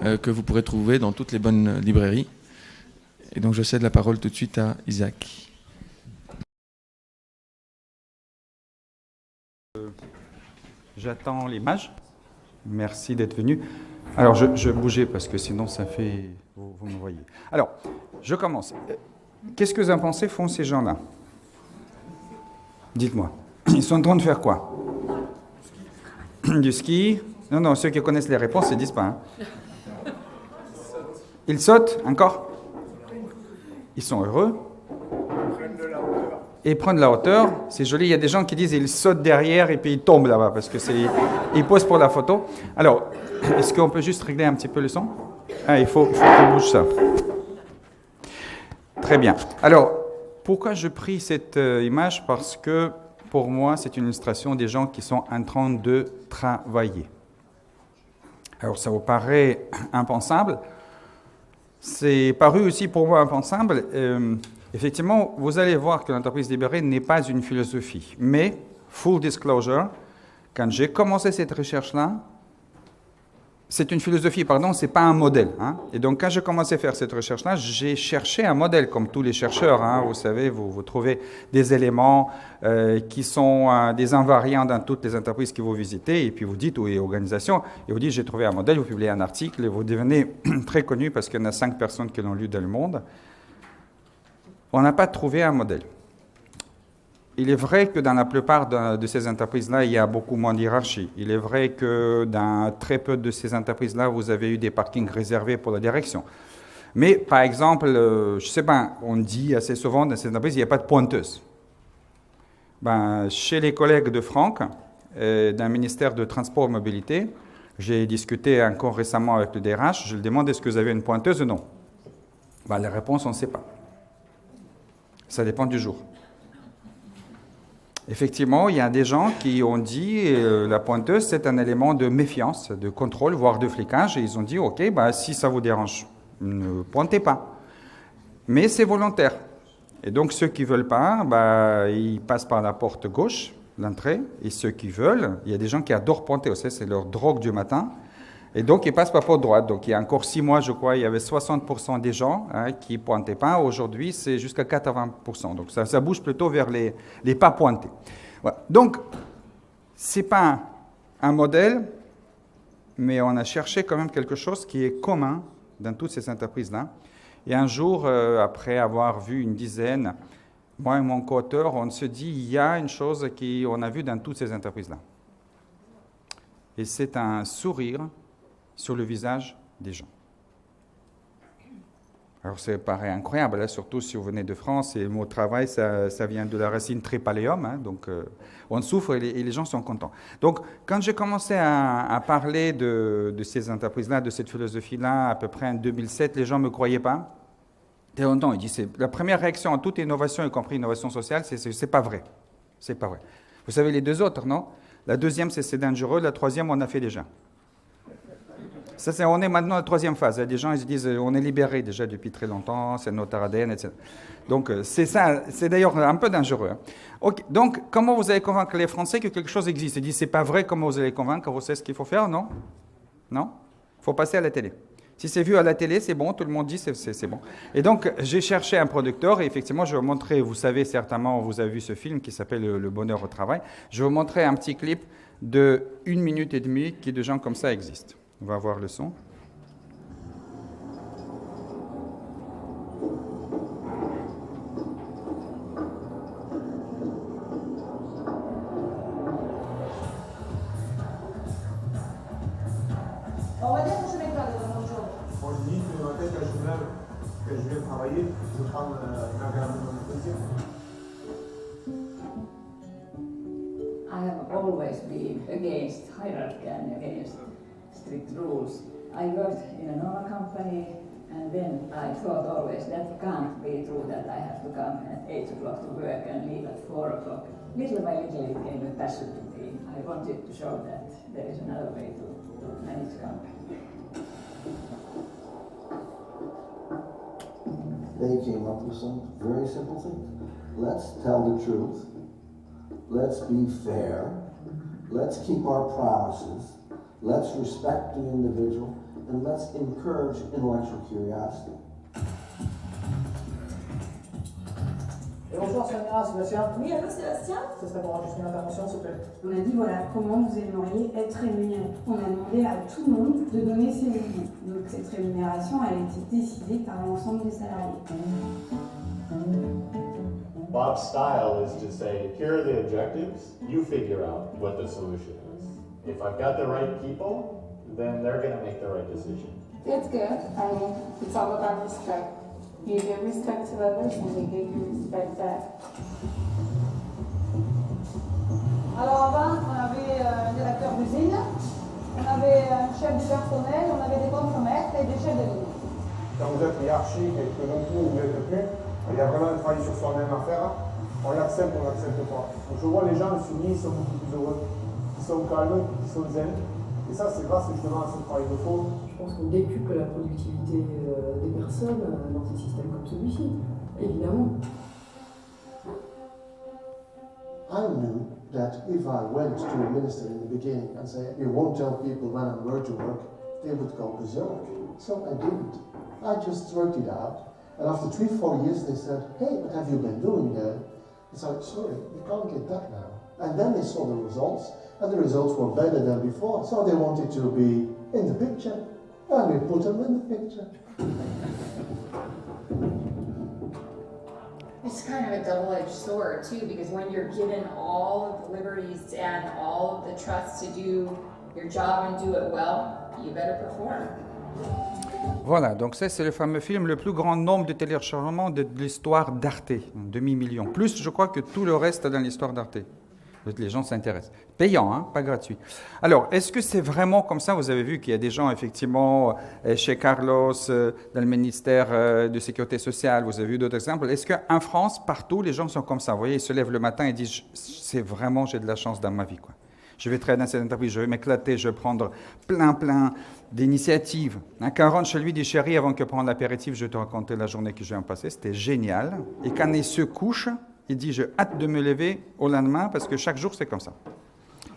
que vous pourrez trouver dans toutes les bonnes librairies. Et donc je cède la parole tout de suite à Isaac. J'attends l'image. Merci d'être venu. Alors, je bougeais parce que sinon ça fait... Vous me voyez. Alors, je commence. Qu'est-ce que vous en pensez font ces gens-là? Dites-moi. Ils sont en train de faire quoi? Du ski? Non, ceux qui connaissent les réponses, ils ne disent pas. Hein. Ils sautent encore? Ils sont heureux? Et ils prennent de la hauteur. C'est joli. Il y a des gens qui disent ils sautent derrière et puis ils tombent là-bas parce que ils posent pour la photo. Alors, est-ce qu'on peut juste régler un petit peu le son? Ah, il faut qu'on bouge ça. Très bien. Alors, pourquoi je prie cette image? Parce que pour moi, c'est une illustration des gens qui sont en train de travailler. Alors, ça vous paraît impensable. C'est paru aussi pour moi impensable. Effectivement, vous allez voir que l'entreprise libérée n'est pas une philosophie. Mais, full disclosure, quand j'ai commencé cette recherche-là, c'est une philosophie, pardon, c'est pas un modèle. Hein. Et donc, quand j'ai commencé à faire cette recherche-là, j'ai cherché un modèle, comme tous les chercheurs. Hein. Vous savez, vous trouvez des éléments qui sont des invariants dans toutes les entreprises que vous visitez, et puis vous dites, ou les organisations, et vous dites, j'ai trouvé un modèle, vous publiez un article, et vous devenez très connu parce qu'il y en a 5 personnes qui l'ont lu dans le monde. On n'a pas trouvé un modèle. Il est vrai que dans la plupart de ces entreprises-là, il y a beaucoup moins d'hierarchie. Il est vrai que dans très peu de ces entreprises-là, vous avez eu des parkings réservés pour la direction. Mais, par exemple, je ne sais pas, on dit assez souvent dans ces entreprises, il n'y a pas de pointeuse. Ben, chez les collègues de Franck, d'un ministère de Transport et Mobilité, j'ai discuté encore récemment avec le DRH, je lui demande est-ce que vous avez une pointeuse ou non? Ben, la réponse, on ne sait pas. Ça dépend du jour. Effectivement, il y a des gens qui ont dit la pointeuse, c'est un élément de méfiance, de contrôle, voire de flicage. Et ils ont dit, OK, bah, si ça vous dérange, ne pointez pas. Mais c'est volontaire. Et donc, ceux qui ne veulent pas, bah, ils passent par la porte gauche, l'entrée. Et ceux qui veulent, il y a des gens qui adorent pointer aussi, c'est leur drogue du matin. Et donc, ils passent par la porte droite. Donc, il y a encore 6 mois, je crois, il y avait 60% des gens qui ne pointaient pas. Aujourd'hui, c'est jusqu'à 80%. Donc, ça bouge plutôt vers les pas pointés. Voilà. Donc, ce n'est pas un modèle, mais on a cherché quand même quelque chose qui est commun dans toutes ces entreprises-là. Et un jour, après avoir vu une dizaine, moi et mon co-auteur, on se dit, il y a une chose qu'on a vue dans toutes ces entreprises-là. Et c'est un sourire sur le visage des gens. Alors, ça paraît incroyable, là, surtout si vous venez de France, et le mot travail, ça vient de la racine trépaleum, hein, donc on souffre et les gens sont contents. Donc, quand j'ai commencé à parler de ces entreprises-là, de cette philosophie-là, à peu près en 2007, les gens ne me croyaient pas. Très longtemps, ils disent, la première réaction à toute innovation, y compris innovation sociale, c'est pas vrai. C'est pas vrai. Vous savez les deux autres, non? La deuxième, c'est dangereux, la troisième, on a fait déjà. Ça, on est maintenant à la troisième phase. Il y a des gens, ils disent, on est libéré déjà depuis très longtemps, c'est notre ADN, etc. Donc, c'est ça, c'est d'ailleurs un peu dangereux. Hein. Okay. Donc, comment vous allez convaincre les Français que quelque chose existe? Ils disent, c'est pas vrai, comment vous allez convaincre? Vous savez ce qu'il faut faire, non? Non? Il faut passer à la télé. Si c'est vu à la télé, c'est bon, tout le monde dit c'est bon. Et donc, j'ai cherché un producteur et effectivement, je vais vous montrer, vous savez certainement, vous avez vu ce film qui s'appelle Le bonheur au travail. Je vais vous montrer un petit clip de 1 minute et demie qui de gens comme ça existent. On va voir le son. On va dire que je vais faire de mon jour. On dit que dans la journée que je vais travailler, je prends un gramme de nutrition. I have always been against hierarchy and against strict rules. I worked in a normal company and then I thought always that can't be true that I have to come at 8 o'clock to work and leave at 4 o'clock. Little by little it became a passion to me. I wanted to show that there is another way to manage a company. They came up with some very simple things. Let's tell the truth. Let's be fair. Let's keep our promises. Let's respect the individual. and let's encourage intellectual curiosity. Et bonsoir Sébastien. Oui, allô Sébastien? Ça serait pour enregistrer une intervention, s'il te plaît. On a dit voilà comment vous aimeriez être rémunéré. On a demandé à tout le monde de donner ses opinions. Donc cette rémunération, elle a été décidée par l'ensemble des salariés. Bob's style is to say, here are the objectives, you figure out what the solution is. If I've got the right people, then they're going to make the right decision. It's good. I mean, it's all about respect. You give respect to others and they give you respect back. Alors avant, on avait un directeur d'usine, on avait un chef du personnel, on avait des contremaîtres et des chefs de ligne. Quand vous êtes hiérarchique et que d'un coup vous n'êtes plus, il y a vraiment un travail sur soi-même à faire. On l'accepte, on l'accepte pas. Donc je vois les gens soumis, ils sont beaucoup plus heureux, ils sont calmes, ils sont zen. Et ça, c'est grâce justement à ce travail de fond. Je pense qu'on décuple la productivité des personnes dans un système comme celui-ci, évidemment. I knew that if I went to a minister in the beginning and say, you won't tell people when I'm where to work, they would go berserk. So I didn't. I just worked it out. And after 3-4 years, they said, hey, what have you been doing there? I said, sorry, you can't get that now. And then they saw the results, and the results were better than before. So they wanted to be in the picture, and we put them in the picture. It's kind of a double-edged sword too, because when you're given all of the liberties and all of the trust to do your job and do it well, you better perform. Voilà, donc ça c'est le fameux film, le plus grand nombre de téléchargements de l'histoire d'Arte, un demi-million. Plus, je crois, que tout le reste dans l'histoire d'Arte. Les gens s'intéressent. Payant, hein, pas gratuit. Alors, est-ce que c'est vraiment comme ça? Vous avez vu qu'il y a des gens, effectivement, chez Carlos, dans le ministère de Sécurité sociale, vous avez vu d'autres exemples. Est-ce qu'en France, partout, les gens sont comme ça? Vous voyez, ils se lèvent le matin et disent, c'est vraiment, j'ai de la chance dans ma vie, quoi. Je vais travailler dans cette entreprise, je vais m'éclater, je vais prendre plein d'initiatives. Quand on rentre chez lui, il dit, chérie, avant que prendre l'apéritif, je vais te raconter la journée que je viens de passer. C'était génial. Et quand il se couche, il dit, j'ai hâte de me lever au lendemain parce que chaque jour, c'est comme ça.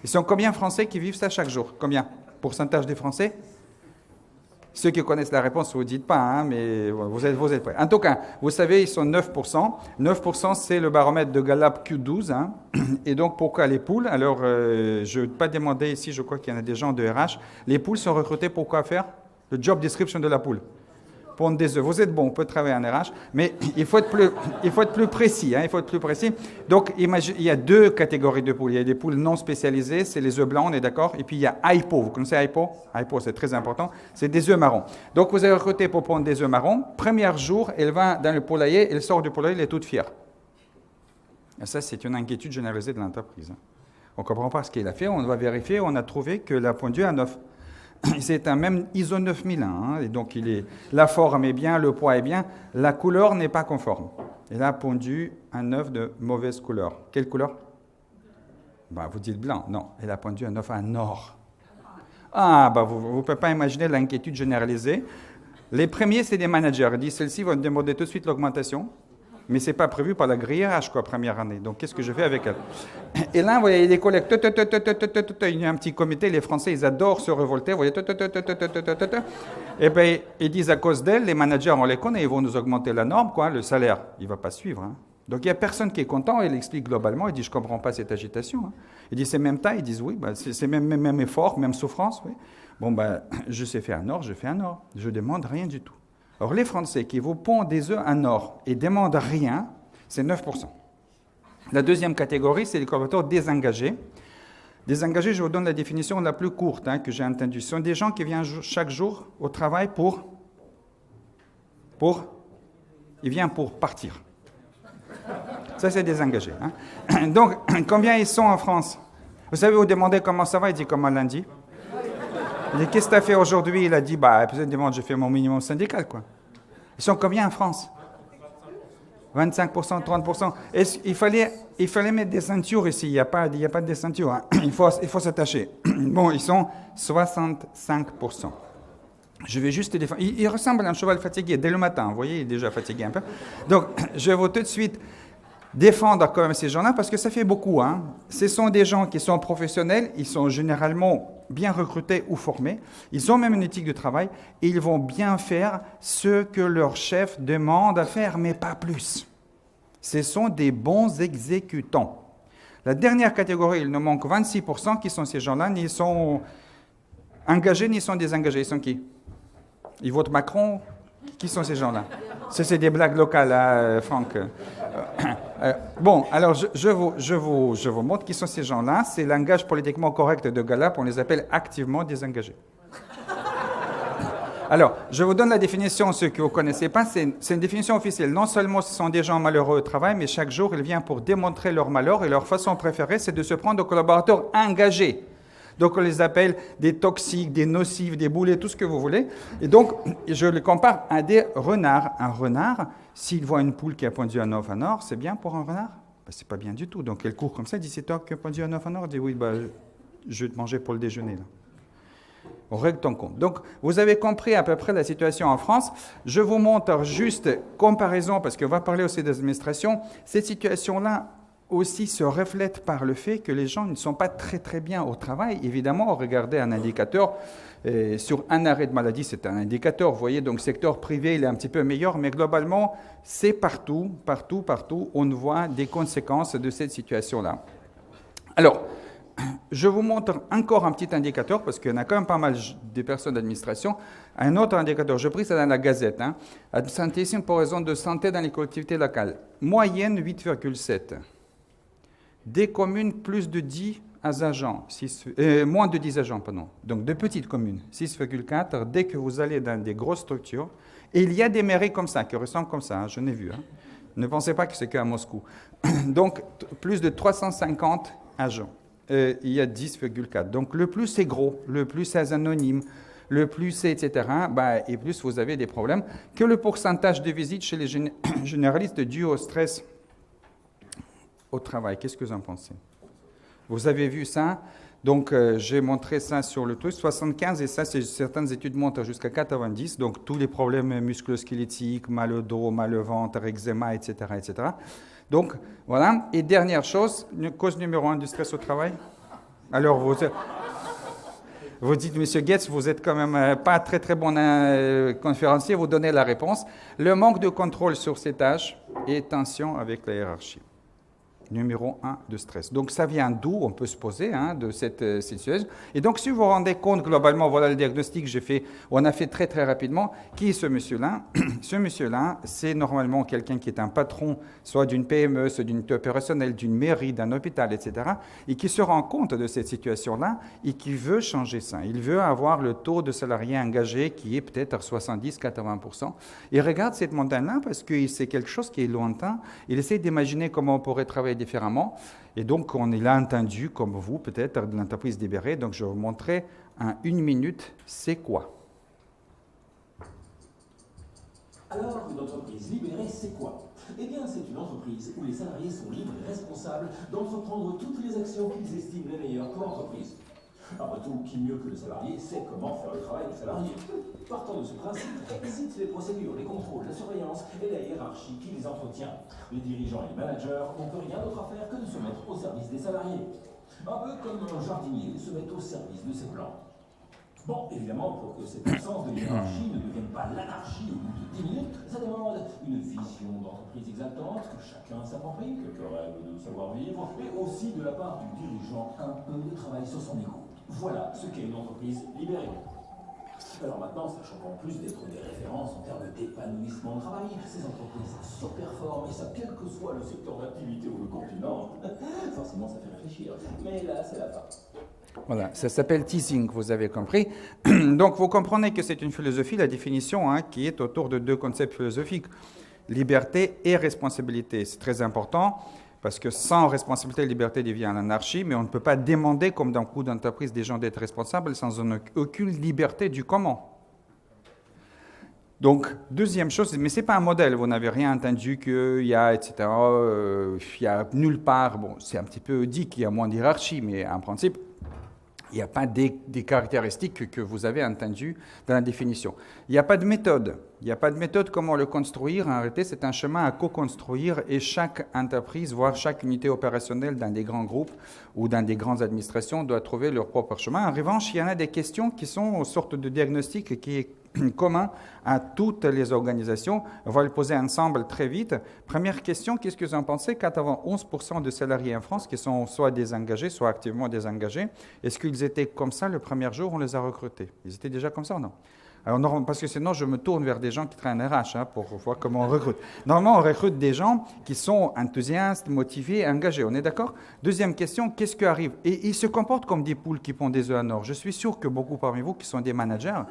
Ils sont combien Français qui vivent ça chaque jour? Combien? Pourcentage des Français? Ceux qui connaissent la réponse, vous ne dites pas, hein, mais vous êtes prêts. En tout cas, vous savez, ils sont 9%. 9%, c'est le baromètre de Gallup Q12. Hein. Et donc, pourquoi les poules? Alors, je ne vais pas demander ici, je crois qu'il y en a des gens de RH. Les poules sont recrutées pour quoi faire? Le job description de la poule. Pondre des œufs. Vous êtes bon, on peut travailler en RH, mais il faut être plus précis. Hein, il faut être plus précis. Donc, il y a deux catégories de poules. Il y a des poules non spécialisées, c'est les œufs blancs, on est d'accord. Et puis, il y a hypo. Vous connaissez hypo? Hypo, c'est très important. C'est des œufs marrons. Donc, vous avez recruté pour prendre des œufs marrons. Premier jour, elle va dans le poulailler, elle sort du poulailler, elle est toute fière. Et ça, c'est une inquiétude généralisée de l'entreprise. On ne comprend pas ce qu'elle a fait. On va vérifier. On a trouvé que la pondu à 9. C'est un même ISO 9001, hein, et donc la forme est bien, le poids est bien, la couleur n'est pas conforme. Elle a pondu un œuf de mauvaise couleur. Quelle couleur? Vous dites blanc. Non, elle a pondu un œuf en or. Vous ne pouvez pas imaginer l'inquiétude généralisée. Les premiers, c'est des managers. Ils disent, celle-ci va demander tout de suite l'augmentation, mais ce n'est pas prévu par la grille RH, première année. Donc, qu'est-ce que je fais avec elle? Et là, vous voyez, les collègues, il y a un petit comité, les Français, ils adorent se révolter, vous voyez, et bien, ils disent, à cause d'elle, les managers, on les connaît, ils vont nous augmenter la norme, le salaire, il ne va pas suivre. Hein. Donc, il n'y a personne qui est content, il explique globalement, il dit, je ne comprends pas cette agitation. Hein. Il dit, c'est même taille, ils disent, oui, c'est même effort, même souffrance, oui. Bon, je sais faire un or, je fais un or, je ne demande rien du tout. Or, les Français qui vous pondent des œufs en or et ne demandent rien, c'est 9%. La deuxième catégorie, c'est les collaborateurs désengagés. Désengagés, je vous donne la définition la plus courte que j'ai entendue. Ce sont des gens qui viennent chaque jour au travail ils viennent pour partir. Ça, c'est désengagé. Hein. Donc, combien ils sont en France? Vous savez, vous demandez comment ça va, il dit comment lundi. Il dit, qu'est-ce que tu as fait aujourd'hui? Il a dit, peut-être demande, j'ai fait mon minimum syndical, quoi. Ils sont combien en France? 25%, 30%. Il fallait mettre des ceintures ici. Il n'y a pas de ceintures. Hein. Il faut s'attacher. Bon, ils sont 65%. Je vais juste défendre. Il ressemble à un cheval fatigué dès le matin. Vous voyez, il est déjà fatigué un peu. Donc, je vais vous tout de suite défendre quand même ces gens-là parce que ça fait beaucoup. Hein. Ce sont des gens qui sont professionnels, ils sont généralement bien recrutés ou formés, ils ont même une éthique de travail et ils vont bien faire ce que leur chef demande à faire, mais pas plus. Ce sont des bons exécutants. La dernière catégorie, il nous manque 26% qui sont ces gens-là, ni sont engagés ni sont désengagés. Ils sont qui? Ils votent Macron? Qui sont ces gens-là? Ça, c'est des blagues locales, hein, Franck. Bon, alors je vous montre qui sont ces gens-là. C'est le langage politiquement correct de Gallup. On les appelle activement désengagés. Alors, je vous donne la définition, ceux qui ne connaissez pas. C'est une définition officielle. Non seulement ce sont des gens malheureux au travail, mais chaque jour, ils viennent pour démontrer leur malheur. Et leur façon préférée, c'est de se prendre aux collaborateurs engagés. Donc, on les appelle des toxiques, des nocifs, des boulets, tout ce que vous voulez. Et donc, je les compare à des renards. Un renard, s'il voit une poule qui a pondu un œuf en or, c'est bien pour un renard? Ben, c'est pas bien du tout. Donc, elle court comme ça, elle dit, c'est toi qui as pondu un œuf en or? Elle dit, oui, ben, je vais te manger pour le déjeuner, là. On règle ton compte. Donc, vous avez compris à peu près la situation en France. Je vous montre juste comparaison, parce qu'on va parler aussi des administrations. Cette situation-là aussi se reflète par le fait que les gens ne sont pas très très bien au travail. Évidemment, regardez un indicateur. Sur un arrêt de maladie, c'est un indicateur. Vous voyez, donc secteur privé, il est un petit peu meilleur, mais globalement, c'est partout, on voit des conséquences de cette situation-là. Alors, je vous montre encore un petit indicateur, parce qu'il y en a quand même pas mal de personnes d'administration. Un autre indicateur, je pris ça dans la Gazette. Hein. Absentéisme pour raison de santé dans les collectivités locales. Moyenne 8,7. Des communes plus de 10 agents, moins de 10 agents, pardon. Donc de petites communes, 6,4. Dès que vous allez dans des grosses structures, et il y a des mairies comme ça, qui ressemblent comme ça, hein, je n'ai vu. Hein. Ne pensez pas que c'est qu'à Moscou. Donc plus de 350 agents. Il y a 10,4. Donc, le plus c'est gros, le plus c'est anonyme, le plus c'est etc., et plus vous avez des problèmes. Que le pourcentage de visites chez les généralistes dû au stress au travail. Qu'est-ce que vous en pensez? Vous avez vu ça? Donc, j'ai montré ça sur le truc, 75, et ça, certaines études montrent jusqu'à 90. Donc, tous les problèmes musculo-squelettiques, mal au dos, mal au ventre, eczéma, etc., etc., donc, voilà. Et dernière chose, cause numéro 1 du stress au travail. Alors, vous dites, Monsieur Goetz, vous êtes quand même pas très très bon conférencier, vous donnez la réponse. Le manque de contrôle sur ses tâches et tension avec la hiérarchie. Numéro 1 de stress. Donc, ça vient d'où, on peut se poser, hein, de cette situation. Et donc, si vous vous rendez compte, globalement, voilà le diagnostic que j'ai fait, on a fait très, très rapidement. Qui est ce monsieur-là? Ce monsieur-là, c'est normalement quelqu'un qui est un patron, soit d'une PME, soit d'une unité opérationnelle, d'une mairie, d'un hôpital, etc., et qui se rend compte de cette situation-là et qui veut changer ça. Il veut avoir le taux de salariés engagés qui est peut-être à 70-80%. Il regarde cette montagne-là parce que c'est quelque chose qui est lointain. Il essaie d'imaginer comment on pourrait travailler différemment. Et donc, on est là entendu, comme vous, peut-être, de l'entreprise libérée. Donc, je vais vous montrer en 1 minute, c'est quoi. Alors, une entreprise libérée, c'est quoi? Eh bien, c'est une entreprise où les salariés sont libres et responsables d'entreprendre toutes les actions qu'ils estiment les meilleures pour l'entreprise. Après tout, qui mieux que le salarié sait comment faire le travail du salarié? Partant de ce principe, existent les procédures, les contrôles, la surveillance et la hiérarchie qui les entretient. Les dirigeants et les managers n'ont plus rien d'autre à faire que de se mettre au service des salariés. Un peu comme un jardinier se met au service de ses plantes. Bon, évidemment, pour que cette absence de hiérarchie ne devienne pas l'anarchie au bout de 10 minutes, ça demande une vision d'entreprise exaltante, que chacun s'approprie, quelques règles de savoir-vivre, et aussi de la part du dirigeant un peu de travail sur son écoute. Voilà ce qu'est une entreprise libérée. Alors maintenant, sachant qu'en plus d'être des références en termes d'épanouissement au travail, ces entreprises surperforment, et ça quel que soit le secteur d'activité ou le continent. Forcément, ça fait réfléchir. Mais là, c'est la fin. Voilà, ça s'appelle teasing, vous avez compris. Donc, vous comprenez que c'est une philosophie, la définition, hein, qui est autour de 2 concepts philosophiques. Liberté et responsabilité. C'est très important, parce que sans responsabilité, la liberté devient l'anarchie, mais on ne peut pas demander, comme dans beaucoup d'entreprises, des gens d'être responsables sans aucune liberté du comment. Donc, deuxième chose, mais ce n'est pas un modèle, vous n'avez rien entendu qu'il y a, etc., il y a nulle part, bon, c'est un petit peu dit qu'il y a moins d'hierarchie, mais en principe, Il n'y a pas des caractéristiques que vous avez entendues dans la définition. Il n'y a pas de méthode. Il n'y a pas de méthode comment le construire. En réalité, c'est un chemin à co-construire et chaque entreprise, voire chaque unité opérationnelle dans des grands groupes ou dans des grandes administrations doit trouver leur propre chemin. En revanche, il y en a des questions qui sont une sorte de diagnostic qui est commun à toutes les organisations. On va le poser ensemble très vite. Première question, qu'est-ce que vous en pensez? 91% de salariés en France qui sont soit désengagés, soit activement désengagés. Est-ce qu'ils étaient comme ça le premier jour où on les a recrutés? Ils étaient déjà comme ça ou non? Alors, parce que sinon, je me tourne vers des gens qui travaillent en RH pour voir comment on recrute. Normalement, on recrute des gens qui sont enthousiastes, motivés, engagés. On est d'accord? Deuxième question, qu'est-ce qui arrive? Et ils se comportent comme des poules qui pondent des œufs en or. Je suis sûr que beaucoup parmi vous qui sont des managers,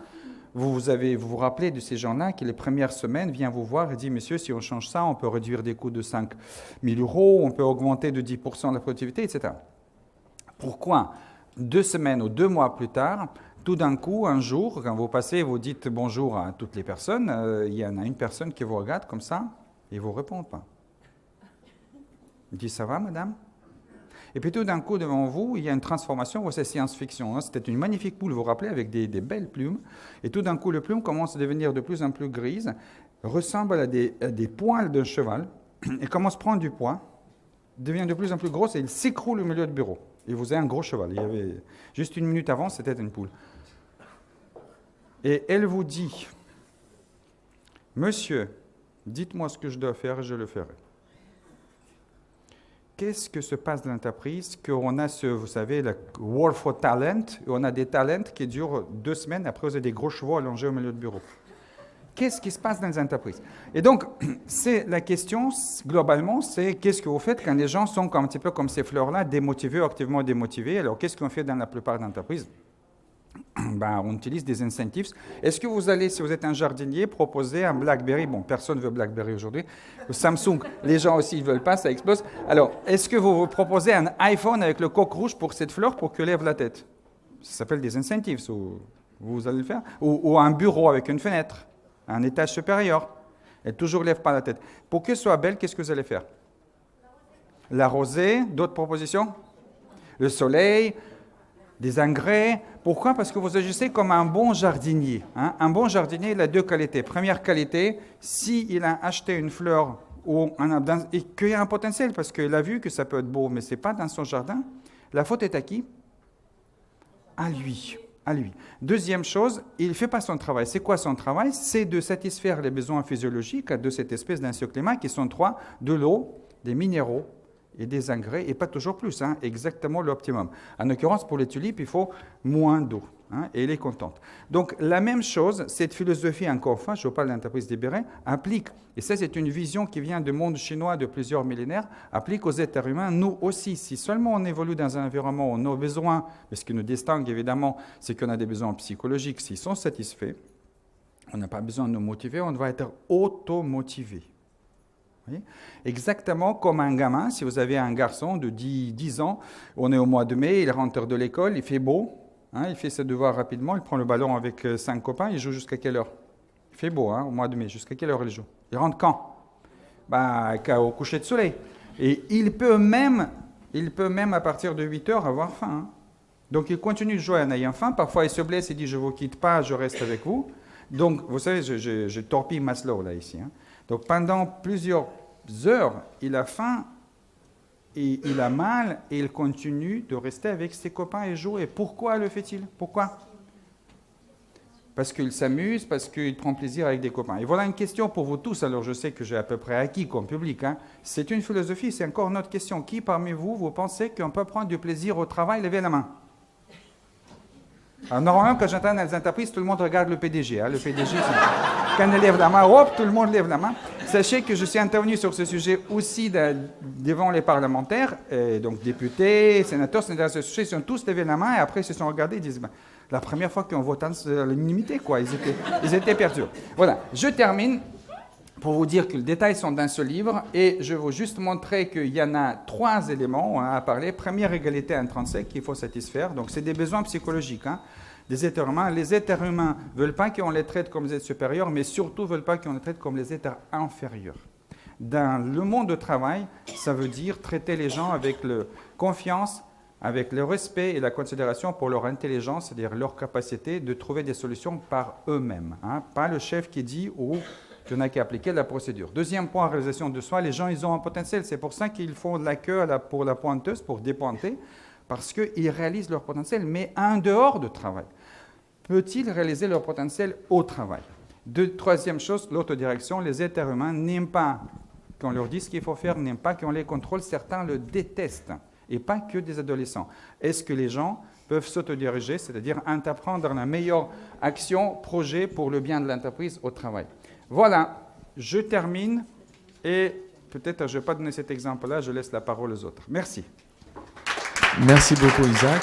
vous vous rappelez de ces gens-là qui, les premières semaines, viennent vous voir et disent « Monsieur, si on change ça, on peut réduire des coûts de 5 000 €, on peut augmenter de 10% la productivité, etc. » Pourquoi 2 semaines ou 2 mois plus tard, tout d'un coup, un jour, quand vous passez, vous dites bonjour à toutes les personnes, il y en a une personne qui vous regarde comme ça et ne vous répond pas. Il dit « Ça va, madame ?» Et puis tout d'un coup, devant vous, il y a une transformation, c'est science-fiction. Hein. C'était une magnifique poule, vous vous rappelez, avec des belles plumes. Et tout d'un coup, le plume commence à devenir de plus en plus grise, ressemble à des poils d'un cheval, et commence à prendre du poids, devient de plus en plus grosse, et il s'écroule au milieu du bureau. Et vous avez un gros cheval. Il y avait, juste 1 minute avant, c'était une poule. Et elle vous dit, « Monsieur, dites-moi ce que je dois faire et je le ferai. » Qu'est-ce que se passe dans l'entreprise? Qu'on a vous savez, le War for Talent, et on a des talents qui durent 2 semaines, après vous avez des gros chevaux allongés au milieu du bureau. Qu'est-ce qui se passe dans les entreprises? Et donc, c'est la question, globalement, c'est qu'est-ce que vous faites quand les gens sont un petit peu comme ces fleurs-là, démotivés ou activement démotivés? Alors, qu'est-ce qu'on fait dans la plupart des entreprises? On utilise des incentives. Est-ce que vous allez, si vous êtes un jardinier, proposer un BlackBerry? Bon, personne ne veut BlackBerry aujourd'hui. Samsung, les gens aussi ne veulent pas, ça explose. Alors, est-ce que vous proposez un iPhone avec le coq rouge pour cette fleur pour qu'elle lève la tête? Ça s'appelle des incentives, vous allez le faire. Ou un bureau avec une fenêtre, un étage supérieur. Elle toujours ne lève pas la tête. Pour qu'elle soit belle, qu'est-ce que vous allez faire? L'arroser, d'autres propositions? Le soleil, des engrais. Pourquoi? Parce que vous agissez comme un bon jardinier. Hein? Un bon jardinier, il a 2 qualités. Première qualité, s'il a acheté une fleur et qu'il y a un potentiel, parce qu'il a vu que ça peut être beau, mais ce n'est pas dans son jardin, la faute est à qui? À lui. À lui. Deuxième chose, il ne fait pas son travail. C'est quoi son travail? C'est de satisfaire les besoins physiologiques de cette espèce d'insectes qui sont 3, de l'eau, des minéraux, et des engrais, et pas toujours plus, hein, exactement l'optimum. En l'occurrence, pour les tulipes, il faut moins d'eau, hein, et elle est contente. Donc, la même chose, cette philosophie, encore une fois, je vous parle d'entreprise libérée, applique, et ça, c'est une vision qui vient du monde chinois de plusieurs millénaires, applique aux êtres humains, nous aussi. Si seulement on évolue dans un environnement où nos besoins, mais ce qui nous distingue évidemment, c'est qu'on a des besoins psychologiques, s'ils sont satisfaits, on n'a pas besoin de nous motiver, on doit être auto-motivé. Exactement comme un gamin, si vous avez un garçon de 10 ans, on est au mois de mai, il rentre de l'école, il fait beau, hein, il fait ses devoirs rapidement, il prend le ballon avec 5 copains, il joue jusqu'à quelle heure? Il fait beau, hein, au mois de mai, jusqu'à quelle heure il joue? Il rentre quand? Au coucher de soleil. Et il peut même à partir de 8 heures avoir faim. Hein. Donc il continue de jouer en ayant faim, parfois il se blesse, il dit je ne vous quitte pas, je reste avec vous. Donc vous savez, je torpille Maslow là ici. Hein. Donc pendant plusieurs heures, il a faim, et il a mal, et il continue de rester avec ses copains et jouer. Pourquoi le fait-il? Pourquoi? Parce qu'il s'amuse, parce qu'il prend plaisir avec des copains. Et voilà une question pour vous tous, alors je sais que j'ai à peu près acquis comme public. Hein. C'est une philosophie, c'est encore une autre question. Qui parmi vous pensez qu'on peut prendre du plaisir au travail? Levez la main. Alors, normalement, quand j'entends dans les entreprises, tout le monde regarde le PDG. Hein. Le PDG, quand il lève la main, hop, tout le monde lève la main. Sachez que je suis intervenu sur ce sujet aussi devant les parlementaires, donc députés, sénateurs, ce sujet, ils sont tous levé la main et après ils se sont regardés et disent la première fois qu'on vote à l'unanimité, quoi. Ils étaient perdus. Voilà, je termine pour vous dire que les détails sont dans ce livre et je vais vous juste montrer qu'il y en a 3 éléments à parler. Première, égalité intrinsèque qu'il faut satisfaire. Donc, c'est des besoins psychologiques des êtres humains. Les êtres humains ne veulent pas qu'on les traite comme des êtres supérieurs, mais surtout ne veulent pas qu'on les traite comme les êtres inférieurs. Dans le monde du travail, ça veut dire traiter les gens avec confiance, avec le respect et la considération pour leur intelligence, c'est-à-dire leur capacité de trouver des solutions par eux-mêmes. Hein. Pas le chef qui dit ou qu'il y en a qui appliquer la procédure. Deuxième point, réalisation de soi, les gens, ils ont un potentiel. C'est pour ça qu'ils font de la queue pour la pointeuse, pour dépointer, parce qu'ils réalisent leur potentiel, mais en dehors du travail. Peut-ils réaliser leur potentiel au travail? Troisième chose, l'autodirection. Les êtres humains n'aiment pas qu'on leur dise ce qu'il faut faire, n'aiment pas qu'on les contrôle. Certains le détestent, et pas que des adolescents. Est-ce que les gens peuvent s'autodiriger, c'est-à-dire entreprendre la meilleure action, projet pour le bien de l'entreprise au travail? Voilà, je termine, et peut-être je ne vais pas donner cet exemple-là, je laisse la parole aux autres. Merci. Merci beaucoup, Isaac.